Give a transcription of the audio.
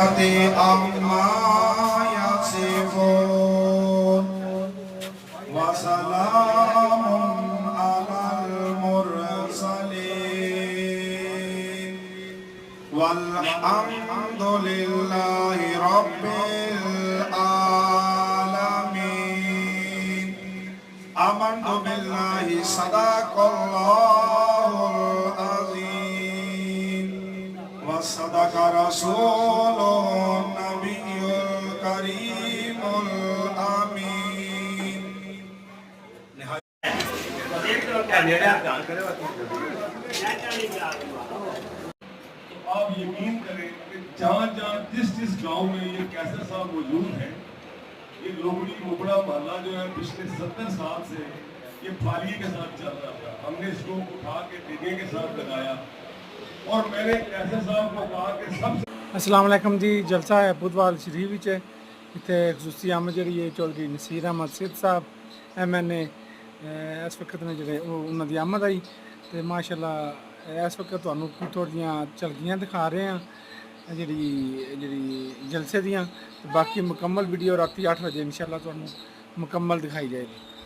अम्मा यसिफून वसलामुन अलल मुरसलीन वल्हम्दुलिल्लाहि रब्बिल आलमीन। आमन्तु बिल्लाहि सदाकल्लाहुल अज़ीम व सदका रसूलुन नबियुल करीमुल अमीन। आप यकीन करें कि जहाँ जहाँ जिस जिस गांव में ये कैसर साहब मौजूद हैं, ये लोगड़ी मुबड़ा मोहल्ला जो है पिछले 70 साल से ये फालिए के साथ चल रहा था। हमने इसको उठा के डिगे के साथ लगाया और मैंने कैसर साहब को कहा कि सबसे अस्सलाम वालेकुम जी। जलसा है बुधवार शरीफ विच इत्थे खसूसी आमद जी चौधरी नसीर अहमद सिद्ध साहब MNA इस वक्त ने जो उन्होंने आमद आई तो माशाअल्लाह इस वक्त तुहानू थोड़ियां झलकियां दिखा रहे हैं जी जलसे दियाँ। बाकी मुकम्मल वीडियो राती 8 बजे इंशाअल्लाह तुहानू मुकम्मल दिखाई जाएगी।